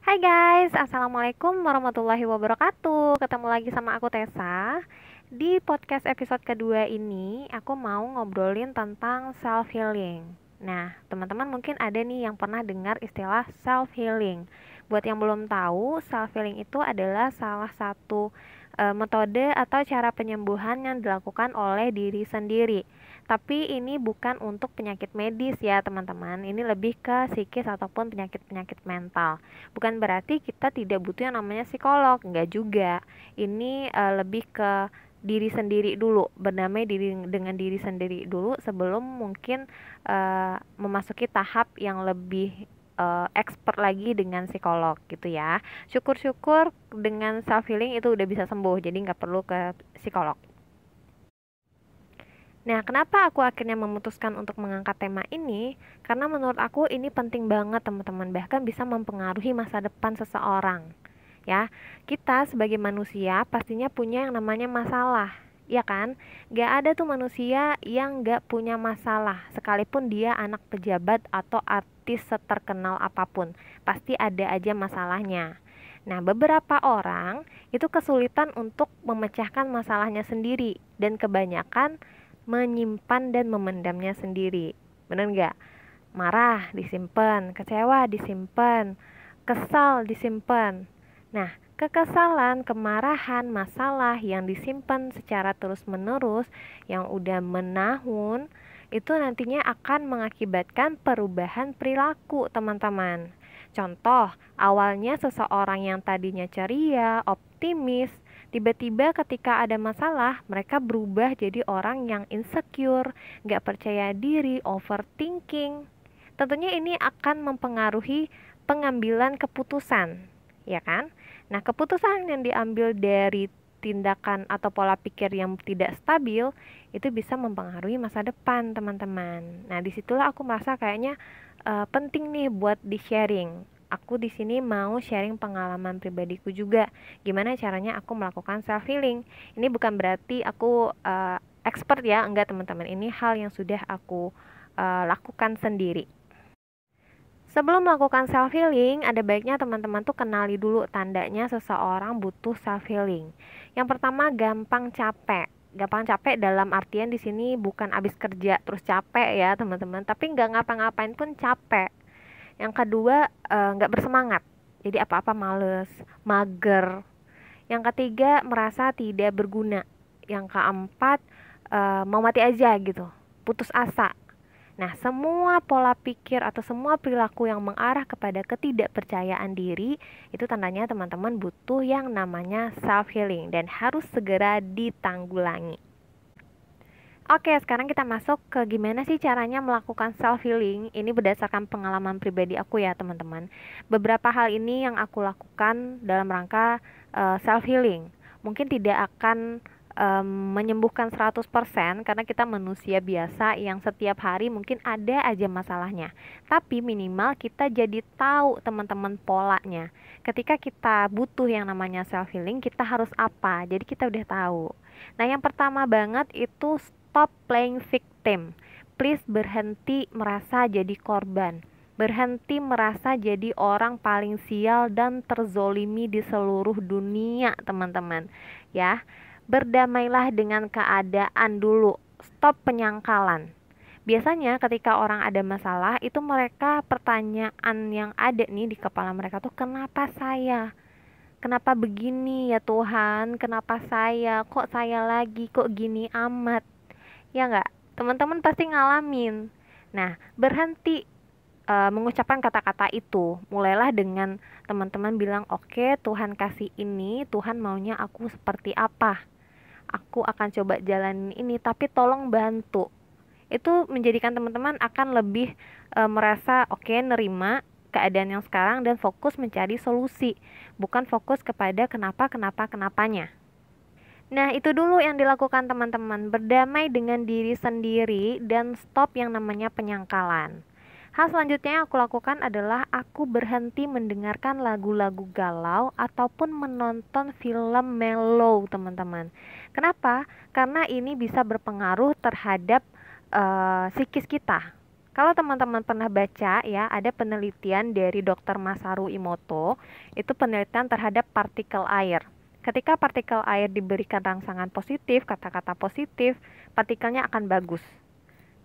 Hai guys, Assalamualaikum warahmatullahi wabarakatuh. Ketemu lagi sama aku Tessa. Di podcast episode kedua ini, aku mau ngobrolin tentang self healing. Nah, teman-teman mungkin ada nih yang pernah dengar istilah self healing. Buat yang belum tahu, self healing itu adalah salah satu metode atau cara penyembuhan yang dilakukan oleh diri sendiri. Tapi ini bukan untuk penyakit medis ya teman-teman. Ini lebih ke psikis ataupun penyakit-penyakit mental. Bukan berarti kita tidak butuh yang namanya psikolog, enggak juga. Ini lebih ke diri sendiri dulu, berdamai dengan diri sendiri dulu sebelum mungkin memasuki tahap yang lebih expert lagi dengan psikolog gitu ya. Syukur-syukur dengan self healing itu udah bisa sembuh, jadi nggak perlu ke psikolog. Nah, kenapa aku akhirnya memutuskan untuk mengangkat tema ini? Karena menurut aku ini penting banget teman-teman, bahkan bisa mempengaruhi masa depan seseorang. Ya, kita sebagai manusia pastinya punya yang namanya masalah, ya kan? Gak ada tuh manusia yang gak punya masalah, sekalipun dia anak pejabat atau artis seterkenal apapun, pasti ada aja masalahnya. Nah, beberapa orang itu kesulitan untuk memecahkan masalahnya sendiri, dan kebanyakan menyimpan dan memendamnya sendiri. Bener nggak? Marah disimpan, kecewa disimpan, kesal disimpan. Nah, kekesalan, kemarahan, masalah yang disimpan secara terus-menerus, yang udah menahun, itu nantinya akan mengakibatkan perubahan perilaku, teman-teman. Contoh, awalnya seseorang yang tadinya ceria, optimis, tiba-tiba ketika ada masalah, mereka berubah jadi orang yang insecure, gak percaya diri, overthinking. Tentunya ini akan mempengaruhi pengambilan keputusan, ya kan? Nah, keputusan yang diambil dari tindakan atau pola pikir yang tidak stabil itu bisa mempengaruhi masa depan, teman-teman. Nah, disitulah aku merasa kayaknya penting nih buat di-sharing. Aku di sini mau sharing pengalaman pribadiku juga. Gimana caranya aku melakukan self healing. Ini bukan berarti aku expert ya, enggak teman-teman. Ini hal yang sudah aku lakukan sendiri. Sebelum melakukan self healing, ada baiknya teman-teman tuh kenali dulu tandanya seseorang butuh self healing. Yang pertama, gampang capek. Gampang capek dalam artian di sini bukan abis kerja terus capek ya teman-teman, tapi nggak ngapa-ngapain pun capek. Yang kedua, nggak bersemangat. Jadi apa-apa males, mager. Yang ketiga, merasa tidak berguna. Yang keempat, mau mati aja gitu, putus asa. Nah, semua pola pikir atau semua perilaku yang mengarah kepada ketidakpercayaan diri itu tandanya teman-teman butuh yang namanya self healing dan harus segera ditanggulangi. Oke, sekarang kita masuk ke gimana sih caranya melakukan self healing. Ini berdasarkan pengalaman pribadi aku ya, teman-teman. Beberapa hal ini yang aku lakukan dalam rangka self healing. Mungkin tidak akan menyembuhkan 100% karena kita manusia biasa yang setiap hari mungkin ada aja masalahnya. Tapi minimal kita jadi tahu teman-teman polanya. Ketika kita butuh yang namanya self healing, kita harus apa? Jadi kita udah tahu. Nah, yang pertama banget itu stop playing victim. Please berhenti merasa jadi korban. Berhenti merasa jadi orang paling sial dan terzolimi di seluruh dunia, teman-teman. Ya, berdamailah dengan keadaan dulu. Stop penyangkalan. Biasanya ketika orang ada masalah, itu mereka pertanyaan yang ada nih di kepala mereka tuh, kenapa saya? Kenapa begini ya Tuhan? Kenapa saya? Kok saya lagi? Kok gini amat? Ya nggak? Teman-teman pasti ngalamin. Nah, berhenti mengucapkan kata-kata itu. Mulailah dengan teman-teman bilang, oke, Tuhan kasih ini, Tuhan maunya aku seperti apa. Aku akan coba jalanin ini, tapi tolong bantu. Itu menjadikan teman-teman akan lebih merasa oke, nerima keadaan yang sekarang dan fokus mencari solusi, bukan fokus kepada kenapanya. Nah, itu dulu yang dilakukan teman-teman, berdamai dengan diri sendiri dan stop yang namanya penyangkalan. Hal selanjutnya yang aku lakukan adalah aku berhenti mendengarkan lagu-lagu galau ataupun menonton film mellow, teman-teman. Kenapa? Karena ini bisa berpengaruh terhadap psikis kita. Kalau teman-teman pernah baca ya, ada penelitian dari Dr. Masaru Emoto, itu penelitian terhadap partikel air. Ketika partikel air diberikan rangsangan positif, kata-kata positif, partikelnya akan bagus.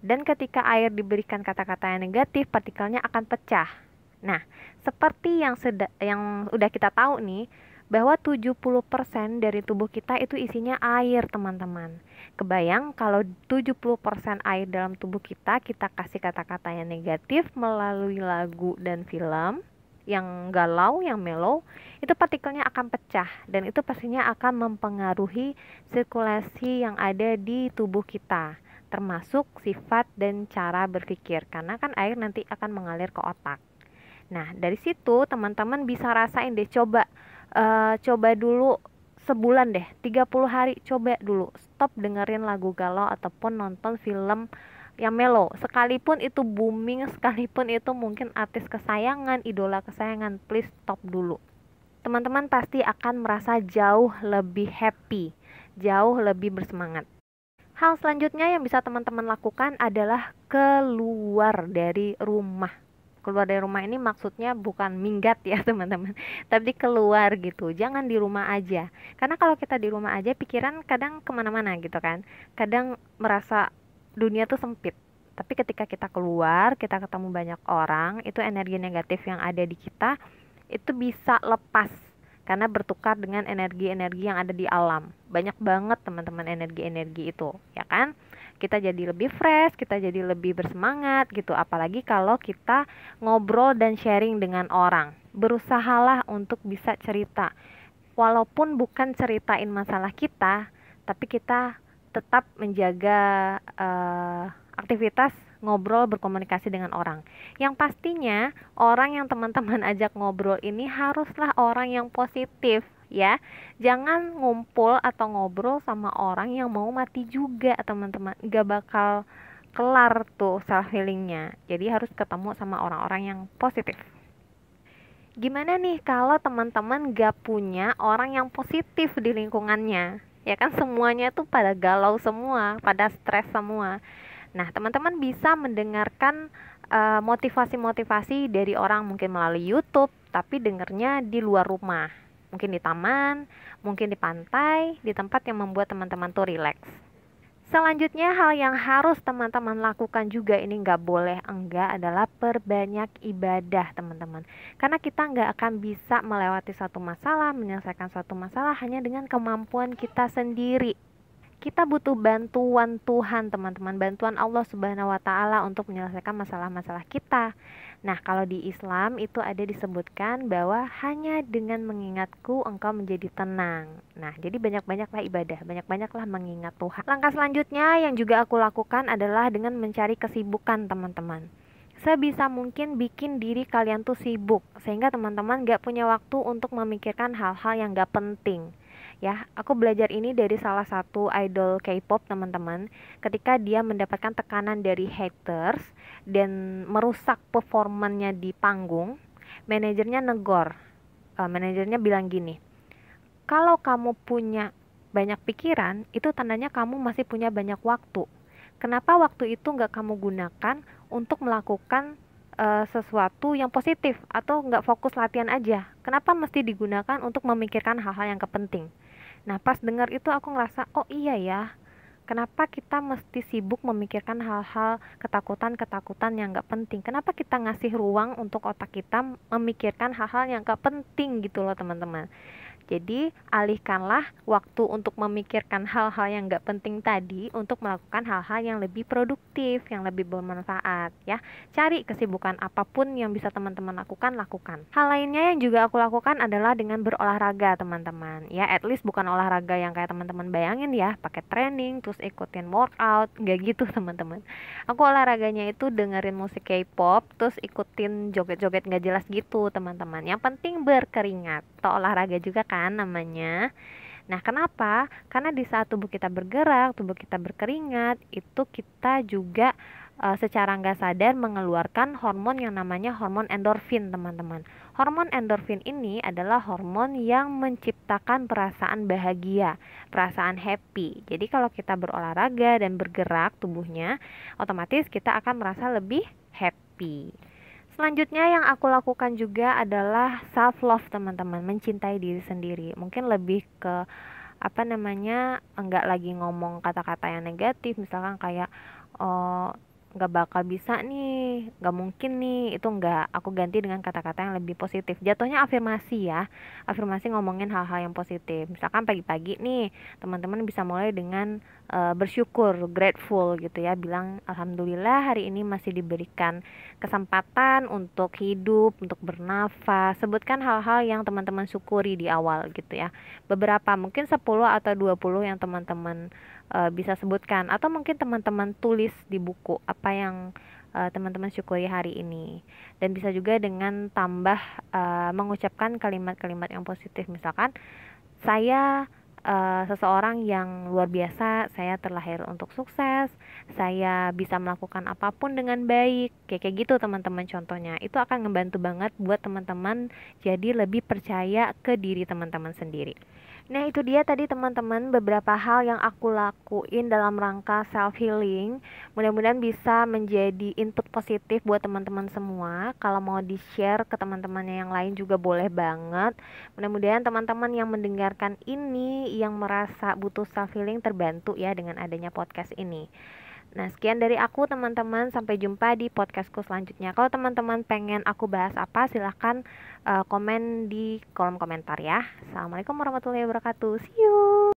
Dan ketika air diberikan kata-kata yang negatif, partikelnya akan pecah. Nah, seperti yang udah kita tahu nih, bahwa 70% dari tubuh kita itu isinya air, teman-teman. Kebayang kalau 70% air dalam tubuh kita kasih kata-kata yang negatif melalui lagu dan film yang galau, yang mellow, itu partikelnya akan pecah dan itu pastinya akan mempengaruhi sirkulasi yang ada di tubuh kita, termasuk sifat dan cara berpikir, karena kan air nanti akan mengalir ke otak. Nah, dari situ teman-teman bisa rasain deh, coba dulu sebulan deh, 30 hari, coba dulu stop dengerin lagu galau ataupun nonton film yang mellow, sekalipun itu booming, sekalipun itu mungkin artis kesayangan, idola kesayangan, please stop dulu. Teman-teman pasti akan merasa jauh lebih happy, jauh lebih bersemangat. Hal selanjutnya yang bisa teman-teman lakukan adalah keluar dari rumah. Keluar dari rumah ini maksudnya bukan minggat ya teman-teman, tapi keluar gitu. Jangan di rumah aja, karena kalau kita di rumah aja pikiran kadang kemana-mana gitu kan, kadang merasa dunia tuh sempit. Tapi ketika kita keluar, kita ketemu banyak orang, itu energi negatif yang ada di kita itu bisa lepas karena bertukar dengan energi-energi yang ada di alam. Banyak banget teman-teman energi-energi itu, ya kan? Kita jadi lebih fresh, kita jadi lebih bersemangat gitu. Apalagi kalau kita ngobrol dan sharing dengan orang. Berusahalah untuk bisa cerita. Walaupun bukan ceritain masalah kita, tapi kita tetap menjaga aktivitas ngobrol berkomunikasi dengan orang. Yang pastinya orang yang teman-teman ajak ngobrol ini haruslah orang yang positif ya. Jangan ngumpul atau ngobrol sama orang yang mau mati juga, teman-teman. Gak bakal kelar tuh self healingnya. Jadi harus ketemu sama orang-orang yang positif. Gimana nih kalau teman-teman gak punya orang yang positif di lingkungannya? Ya kan semuanya tuh pada galau semua, pada stres semua. Nah, teman-teman bisa mendengarkan motivasi-motivasi dari orang mungkin melalui YouTube, tapi dengernya di luar rumah. Mungkin di taman, mungkin di pantai, di tempat yang membuat teman-teman tuh rileks. Selanjutnya hal yang harus teman-teman lakukan juga, ini nggak boleh enggak, adalah perbanyak ibadah teman-teman. Karena kita nggak akan bisa melewati suatu masalah, menyelesaikan suatu masalah hanya dengan kemampuan kita sendiri. Kita butuh bantuan Tuhan teman-teman, bantuan Allah Subhanahu wa Ta'ala untuk menyelesaikan masalah-masalah kita. Nah, kalau di Islam itu ada disebutkan bahwa hanya dengan mengingatku engkau menjadi tenang. Nah, jadi banyak-banyaklah ibadah, banyak-banyaklah mengingat Tuhan. Langkah selanjutnya yang juga aku lakukan adalah dengan mencari kesibukan teman-teman. Sebisa mungkin bikin diri kalian tuh sibuk, sehingga teman-teman gak punya waktu untuk memikirkan hal-hal yang gak penting. Ya, aku belajar ini dari salah satu idol K-pop teman-teman. Ketika dia mendapatkan tekanan dari haters dan merusak performannya di panggung, manajernya negor. Manajernya bilang gini, kalau kamu punya banyak pikiran, itu tandanya kamu masih punya banyak waktu. Kenapa waktu itu nggak kamu gunakan untuk melakukan sesuatu yang positif atau nggak fokus latihan aja? Kenapa mesti digunakan untuk memikirkan hal-hal yang kepenting? Nah, pas dengar itu aku ngerasa, oh iya ya, kenapa kita mesti sibuk memikirkan hal-hal ketakutan-ketakutan yang gak penting? Kenapa kita ngasih ruang untuk otak kita memikirkan hal-hal yang gak penting gitu loh teman-teman. Jadi alihkanlah waktu untuk memikirkan hal-hal yang gak penting tadi untuk melakukan hal-hal yang lebih produktif, yang lebih bermanfaat ya. Cari kesibukan apapun yang bisa teman-teman lakukan. Hal lainnya yang juga aku lakukan adalah dengan berolahraga teman-teman. Ya, at least bukan olahraga yang kayak teman-teman bayangin ya, pakai training terus ikutin workout, gak gitu teman-teman. Aku olahraganya itu dengerin musik K-pop, terus ikutin joget-joget gak jelas gitu teman-teman. Yang penting berkeringat. Atau olahraga juga kan namanya. Nah, kenapa? Karena di saat tubuh kita bergerak, tubuh kita berkeringat, itu kita juga secara nggak sadar mengeluarkan hormon yang namanya hormon endorfin, teman-teman. Hormon endorfin ini adalah hormon yang menciptakan perasaan bahagia, perasaan happy. Jadi kalau kita berolahraga dan bergerak tubuhnya, otomatis kita akan merasa lebih happy. Selanjutnya yang aku lakukan juga adalah self love teman-teman, mencintai diri sendiri. Mungkin lebih ke apa namanya, enggak lagi ngomong kata-kata yang negatif, misalkan kayak oh nggak bakal bisa nih, nggak mungkin nih, itu enggak, aku ganti dengan kata-kata yang lebih positif, jatuhnya afirmasi ya, afirmasi ngomongin hal-hal yang positif. Misalkan pagi-pagi nih teman-teman bisa mulai dengan bersyukur, grateful gitu ya, bilang alhamdulillah hari ini masih diberikan kesempatan untuk hidup, untuk bernafas, sebutkan hal-hal yang teman-teman syukuri di awal gitu ya, beberapa, mungkin 10 atau 20 yang teman-teman bisa sebutkan, atau mungkin teman-teman tulis di buku apa yang teman-teman syukuri hari ini. Dan bisa juga dengan tambah mengucapkan kalimat-kalimat yang positif, misalkan saya seseorang yang luar biasa, saya terlahir untuk sukses, saya bisa melakukan apapun dengan baik, kayak gitu teman-teman. Contohnya itu akan ngebantu banget buat teman-teman jadi lebih percaya ke diri teman-teman sendiri. Nah, itu dia tadi teman-teman beberapa hal yang aku lakuin dalam rangka self healing. Mudah-mudahan bisa menjadi input positif buat teman-teman semua. Kalau mau di-share ke teman-temannya yang lain juga boleh banget. Mudah-mudahan teman-teman yang mendengarkan ini yang merasa butuh self healing terbantu ya dengan adanya podcast ini. Nah, sekian dari aku teman-teman, sampai jumpa di podcastku selanjutnya. Kalau teman-teman pengen aku bahas apa, silahkan komen di kolom komentar ya. Assalamualaikum warahmatullahi wabarakatuh. See you.